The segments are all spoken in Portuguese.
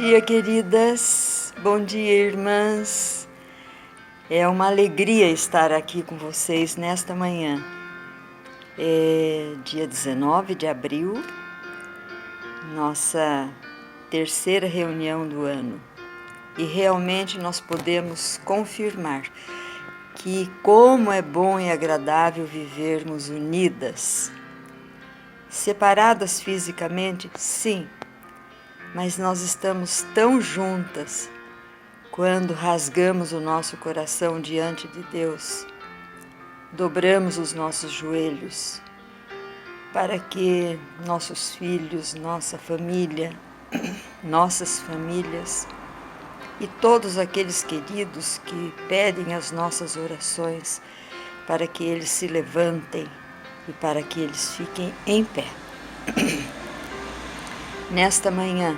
dia, queridas. Bom dia, irmãs. É uma alegria estar aqui com vocês nesta manhã. É dia 19 de abril, nossa terceira reunião do ano. E realmente nós podemos confirmar que como é bom e agradável vivermos unidas. Separadas fisicamente, sim, mas nós estamos tão juntas quando rasgamos o nosso coração diante de Deus, dobramos os nossos joelhos para que nossos filhos, nossa família, nossas famílias e todos aqueles queridos que pedem as nossas orações para que eles se levantem e para que eles fiquem em pé. Nesta manhã,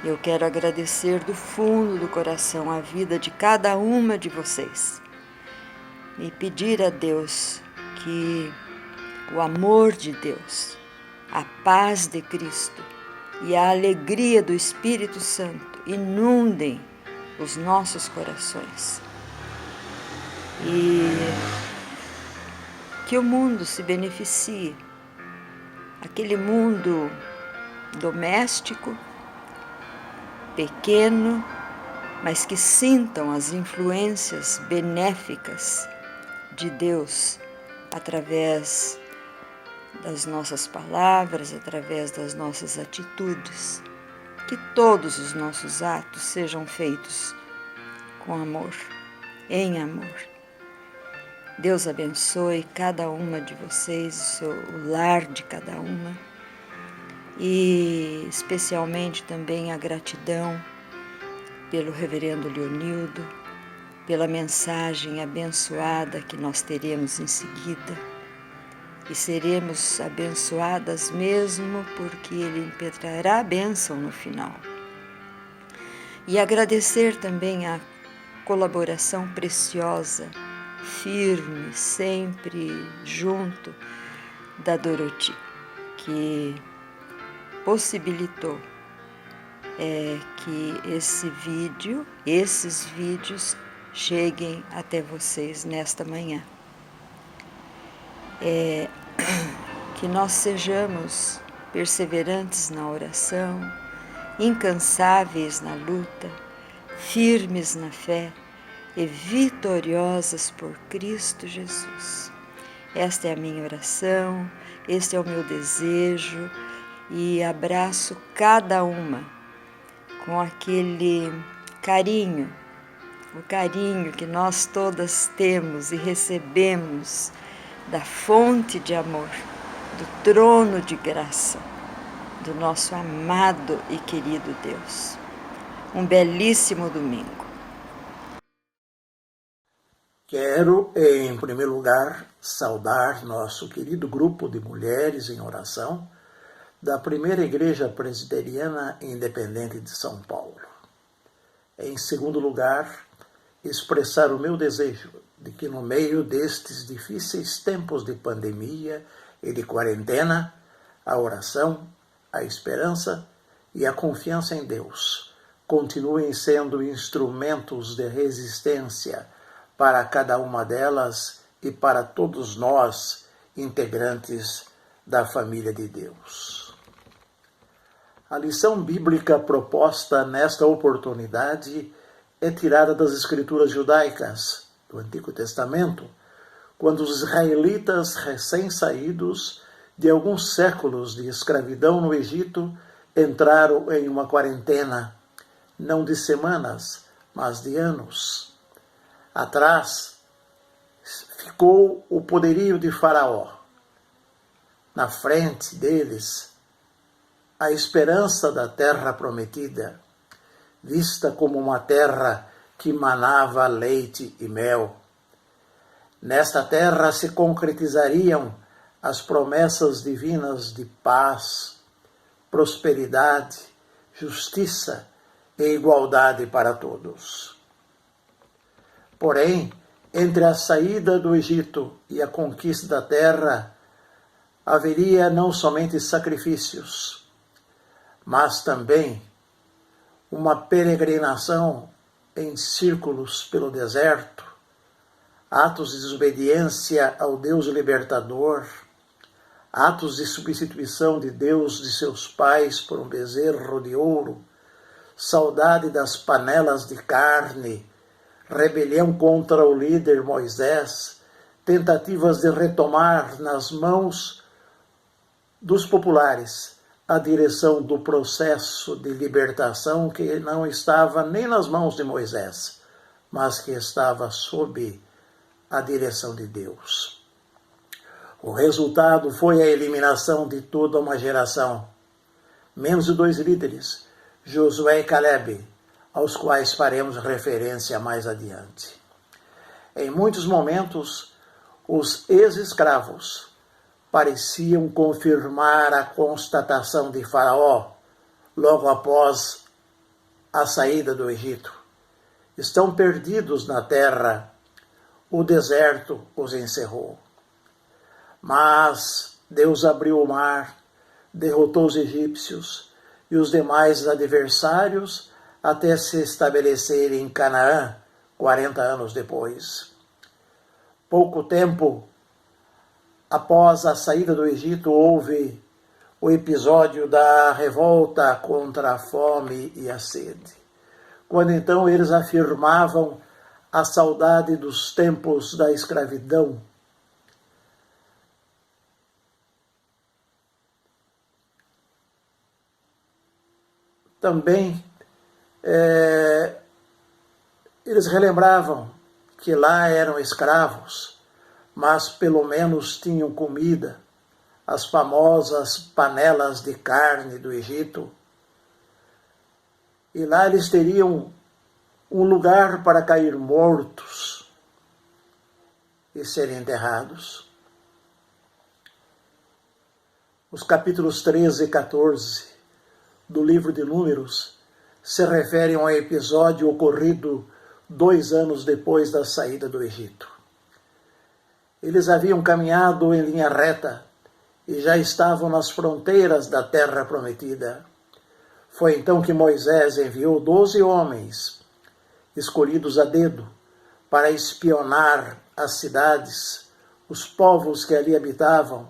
eu quero agradecer do fundo do coração a vida de cada uma de vocês e pedir a Deus que o amor de Deus, a paz de Cristo e a alegria do Espírito Santo inundem os nossos corações e que o mundo se beneficie, aquele mundo doméstico, pequeno, mas que sintam as influências benéficas de Deus através das nossas palavras, através das nossas atitudes. Que todos os nossos atos sejam feitos com amor, em amor. Deus abençoe cada uma de vocês, o lar de cada uma. E especialmente também a gratidão pelo reverendo Leonildo, pela mensagem abençoada que nós teremos em seguida. E seremos abençoadas mesmo porque ele impetrará a bênção no final. E agradecer também a colaboração preciosa, firme, sempre junto da Doroti, que possibilitou que esses vídeos cheguem até vocês nesta manhã. Que nós sejamos perseverantes na oração, incansáveis na luta, firmes na fé e vitoriosas por Cristo Jesus. Esta é a minha oração, este é o meu desejo. E abraço cada uma com aquele carinho, o carinho que nós todas temos e recebemos da fonte de amor, do trono de graça, do nosso amado e querido Deus. Um belíssimo domingo. Quero, em primeiro lugar, saudar nosso querido grupo de mulheres em oração da Primeira Igreja Presbiteriana Independente de São Paulo. Em segundo lugar, expressar o meu desejo de que no meio destes difíceis tempos de pandemia e de quarentena, a oração, a esperança e a confiança em Deus continuem sendo instrumentos de resistência para cada uma delas e para todos nós, integrantes da família de Deus. A lição bíblica proposta nesta oportunidade é tirada das escrituras judaicas do Antigo Testamento, quando os israelitas recém-saídos de alguns séculos de escravidão no Egito entraram em uma quarentena, não de semanas, mas de anos. Atrás ficou o poderio de Faraó. Na frente deles, a esperança da terra prometida, vista como uma terra que manava leite e mel. Nesta terra se concretizariam as promessas divinas de paz, prosperidade, justiça e igualdade para todos. Porém, entre a saída do Egito e a conquista da terra, haveria não somente sacrifícios, mas também uma peregrinação em círculos pelo deserto, atos de desobediência ao Deus libertador, atos de substituição de Deus de seus pais por um bezerro de ouro, saudade das panelas de carne, rebelião contra o líder Moisés, tentativas de retomar nas mãos dos populares a direção do processo de libertação que não estava nem nas mãos de Moisés, mas que estava sob a direção de Deus. O resultado foi a eliminação de toda uma geração, menos de 2 líderes, Josué e Calebe, aos quais faremos referência mais adiante. Em muitos momentos, os ex-escravos pareciam confirmar a constatação de Faraó logo após a saída do Egito. Estão perdidos na terra, o deserto os encerrou. Mas Deus abriu o mar, derrotou os egípcios e os demais adversários até se estabelecerem em Canaã 40 anos depois. Pouco tempo após a saída do Egito, houve o episódio da revolta contra a fome e a sede, quando então eles afirmavam a saudade dos tempos da escravidão. Também eles relembravam que lá eram escravos, mas pelo menos tinham comida, as famosas panelas de carne do Egito. E lá eles teriam um lugar para cair mortos e serem enterrados. Os capítulos 13 e 14 do livro de Números se referem a um episódio ocorrido 2 anos depois da saída do Egito. Eles haviam caminhado em linha reta e já estavam nas fronteiras da terra prometida. Foi então que Moisés enviou 12 homens, escolhidos a dedo, para espionar as cidades, os povos que ali habitavam,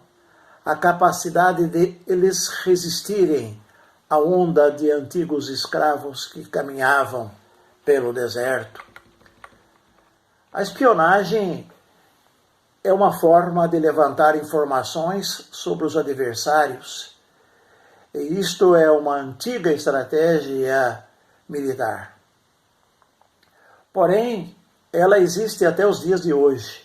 a capacidade de eles resistirem à onda de antigos escravos que caminhavam pelo deserto. A espionagem é uma forma de levantar informações sobre os adversários. E isto é uma antiga estratégia militar. Porém, ela existe até os dias de hoje.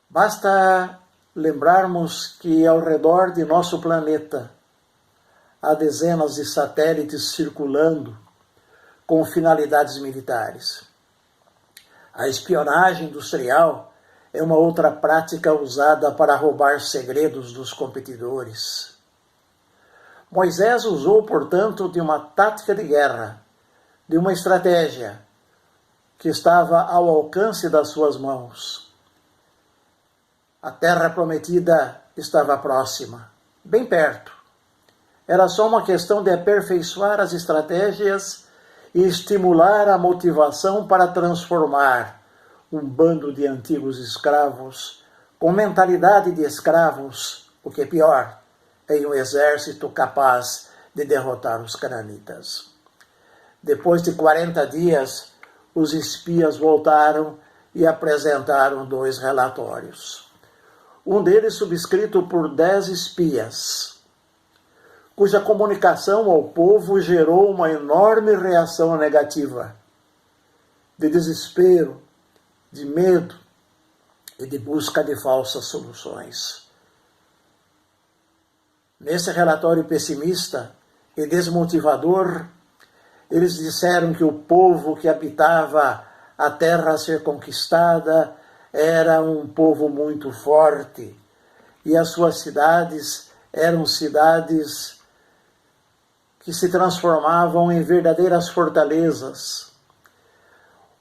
Basta lembrarmos que ao redor de nosso planeta há dezenas de satélites circulando com finalidades militares. A espionagem industrial é uma outra prática usada para roubar segredos dos competidores. Moisés usou, portanto, de uma tática de guerra, de uma estratégia que estava ao alcance das suas mãos. A terra prometida estava próxima, bem perto. Era só uma questão de aperfeiçoar as estratégias e estimular a motivação para transformar um bando de antigos escravos com mentalidade de escravos, o que é pior, em um exército capaz de derrotar os cananitas. Depois de 40 dias, os espias voltaram e apresentaram 2 relatórios. Um deles subscrito por 10 espias, cuja comunicação ao povo gerou uma enorme reação negativa, de desespero, de medo e de busca de falsas soluções. Nesse relatório pessimista e desmotivador, eles disseram que o povo que habitava a terra a ser conquistada era um povo muito forte e as suas cidades eram cidades que se transformavam em verdadeiras fortalezas.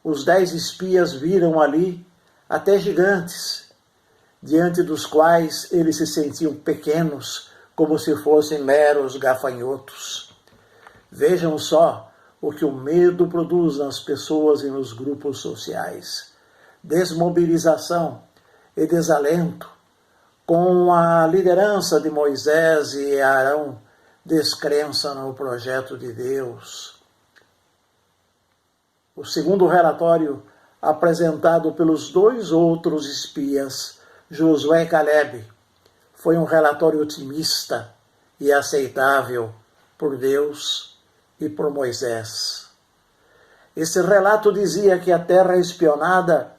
Os 10 espias viram ali até gigantes, diante dos quais eles se sentiam pequenos, como se fossem meros gafanhotos. Vejam só o que o medo produz nas pessoas e nos grupos sociais. Desmobilização e desalento, com a liderança de Moisés e Arão, descrença no projeto de Deus. O segundo relatório, apresentado pelos dois outros espias, Josué e Caleb, foi um relatório otimista e aceitável por Deus e por Moisés. Esse relato dizia que a terra espionada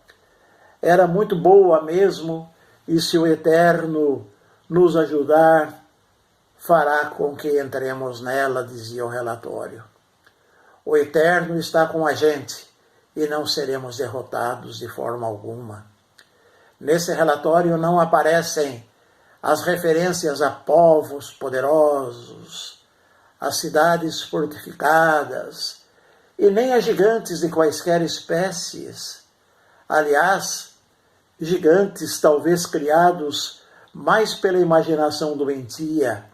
era muito boa mesmo, e se o Eterno nos ajudar, fará com que entremos nela, dizia o relatório. O Eterno está com a gente e não seremos derrotados de forma alguma. Nesse relatório não aparecem as referências a povos poderosos, a cidades fortificadas e nem a gigantes de quaisquer espécies. Aliás, gigantes talvez criados mais pela imaginação doentia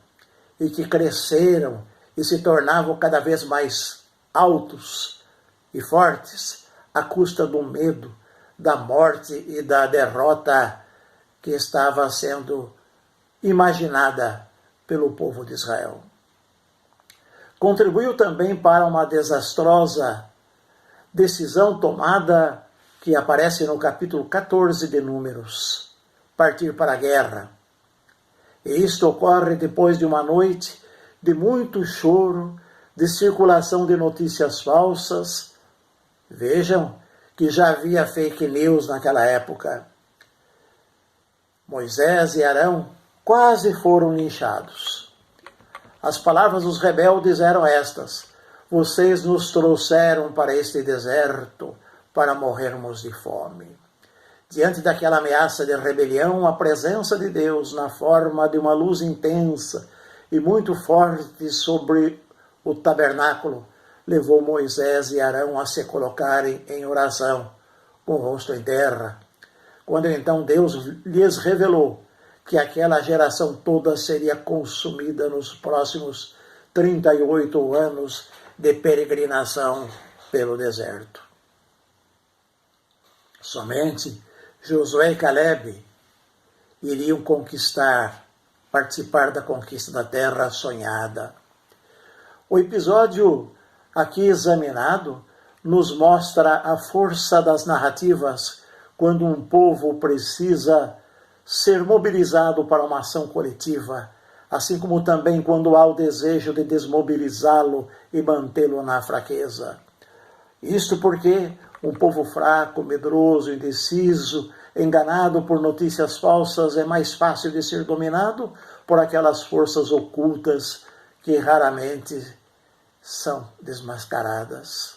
e que cresceram e se tornavam cada vez mais altos e fortes à custa do medo, da morte e da derrota que estava sendo imaginada pelo povo de Israel. Contribuiu também para uma desastrosa decisão tomada que aparece no capítulo 14 de Números, partir para a guerra. E isto ocorre depois de uma noite de muito choro, de circulação de notícias falsas. Vejam que já havia fake news naquela época. Moisés e Arão quase foram linchados. As palavras dos rebeldes eram estas: vocês nos trouxeram para este deserto para morrermos de fome. Diante daquela ameaça de rebelião, a presença de Deus, na forma de uma luz intensa e muito forte sobre o tabernáculo, levou Moisés e Arão a se colocarem em oração, com o rosto em terra. Quando então Deus lhes revelou que aquela geração toda seria consumida nos próximos 38 anos de peregrinação pelo deserto. Somente Josué e Caleb iriam participar da conquista da terra sonhada. O episódio aqui examinado nos mostra a força das narrativas quando um povo precisa ser mobilizado para uma ação coletiva, assim como também quando há o desejo de desmobilizá-lo e mantê-lo na fraqueza. Isto porque um povo fraco, medroso, indeciso, enganado por notícias falsas é mais fácil de ser dominado por aquelas forças ocultas que raramente são desmascaradas.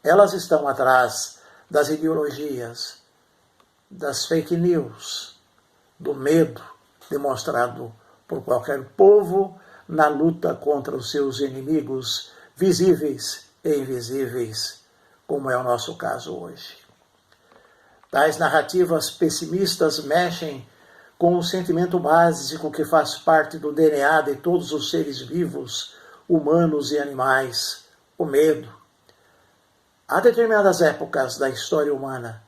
Elas estão atrás das ideologias, das fake news, do medo demonstrado por qualquer povo na luta contra os seus inimigos visíveis e invisíveis, como é o nosso caso hoje. Tais narrativas pessimistas mexem com o sentimento básico que faz parte do DNA de todos os seres vivos, humanos e animais, o medo. Há determinadas épocas da história humana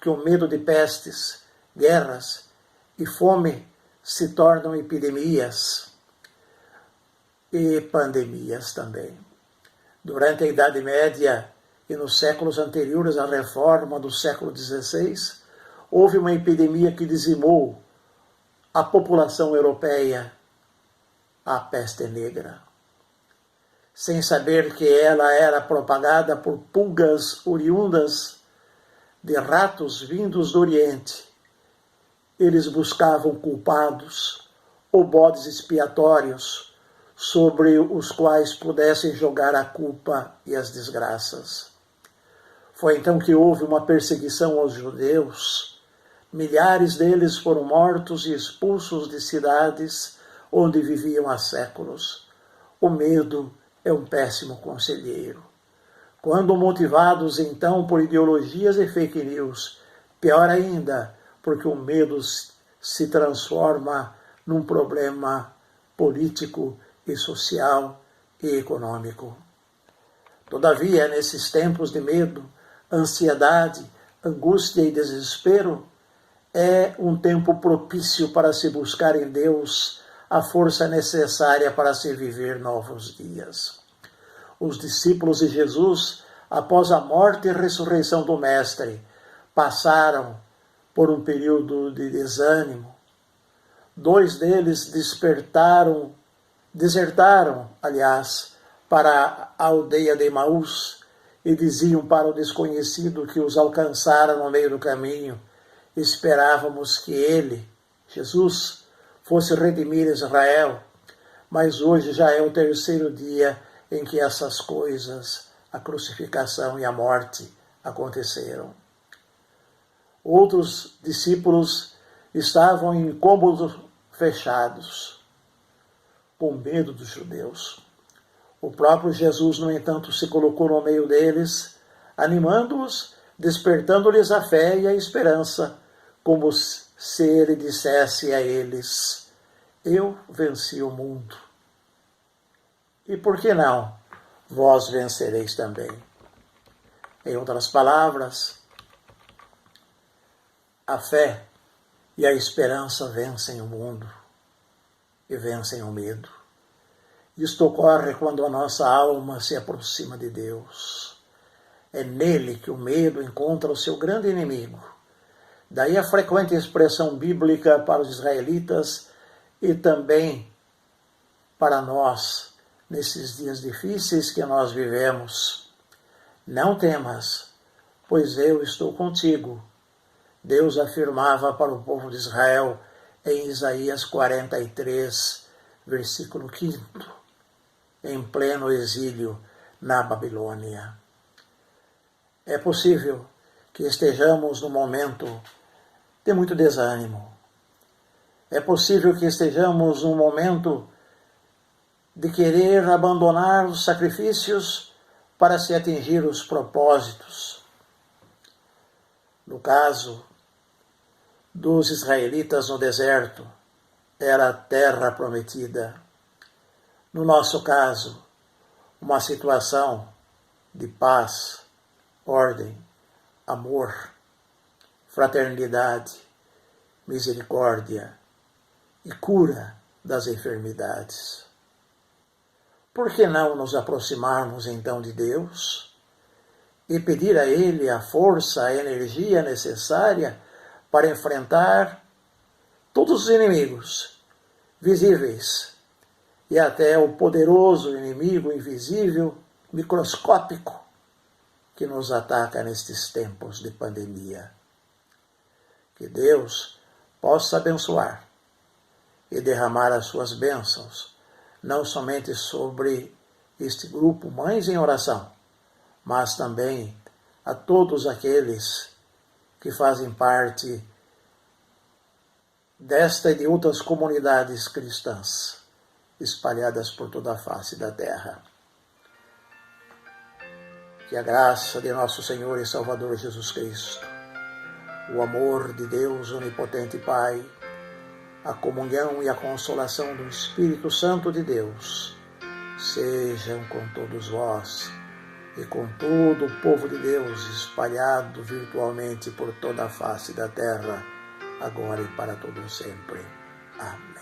que o medo de pestes, guerras e fome se tornam epidemias e pandemias também. Durante a Idade Média e nos séculos anteriores à reforma do século XVI, houve uma epidemia que dizimou a população europeia, a peste negra. Sem saber que ela era propagada por pulgas oriundas de ratos vindos do Oriente, eles buscavam culpados ou bodes expiatórios sobre os quais pudessem jogar a culpa e as desgraças. Foi então que houve uma perseguição aos judeus. Milhares deles foram mortos e expulsos de cidades onde viviam há séculos. O medo é um péssimo conselheiro. Quando motivados então por ideologias e fake news, pior ainda, porque o medo se transforma num problema político e social e econômico. Todavia, nesses tempos de medo, ansiedade, angústia e desespero, é um tempo propício para se buscar em Deus a força necessária para se viver novos dias. Os discípulos de Jesus, após a morte e ressurreição do Mestre, passaram por um período de desânimo. 2 deles desertaram, para a aldeia de Emaús e diziam para o desconhecido que os alcançara no meio do caminho: esperávamos que ele, Jesus, fosse redimir Israel, mas hoje já é o 3º dia em que essas coisas, a crucificação e a morte, aconteceram. Outros discípulos estavam em cômodos fechados, com medo dos judeus. O próprio Jesus, no entanto, se colocou no meio deles, animando-os, despertando-lhes a fé e a esperança, como se ele dissesse a eles: eu venci o mundo. E por que não? Vós vencereis também. Em outras palavras, a fé e a esperança vencem o mundo e vencem o medo. Isto ocorre quando a nossa alma se aproxima de Deus. É nele que o medo encontra o seu grande inimigo. Daí a frequente expressão bíblica para os israelitas e também para nós, nesses dias difíceis que nós vivemos: não temas, pois eu estou contigo. Deus afirmava para o povo de Israel em Isaías 43, versículo 5, em pleno exílio na Babilônia. É possível que estejamos num momento de muito desânimo. É possível que estejamos num momento de querer abandonar os sacrifícios para se atingir os propósitos. No caso dos israelitas no deserto, era a terra prometida. No nosso caso, uma situação de paz, ordem, amor, fraternidade, misericórdia e cura das enfermidades. Por que não nos aproximarmos então de Deus e pedir a Ele a força, a energia necessária para enfrentar todos os inimigos visíveis e até o poderoso inimigo invisível, microscópico, que nos ataca nestes tempos de pandemia? Que Deus possa abençoar e derramar as suas bênçãos, não somente sobre este grupo Mães em Oração, mas também a todos aqueles que fazem parte desta e de outras comunidades cristãs espalhadas por toda a face da terra. Que a graça de nosso Senhor e Salvador Jesus Cristo, o amor de Deus onipotente Pai, a comunhão e a consolação do Espírito Santo de Deus sejam com todos vós e com todo o povo de Deus espalhado virtualmente por toda a face da terra, agora e para todo sempre. Amém.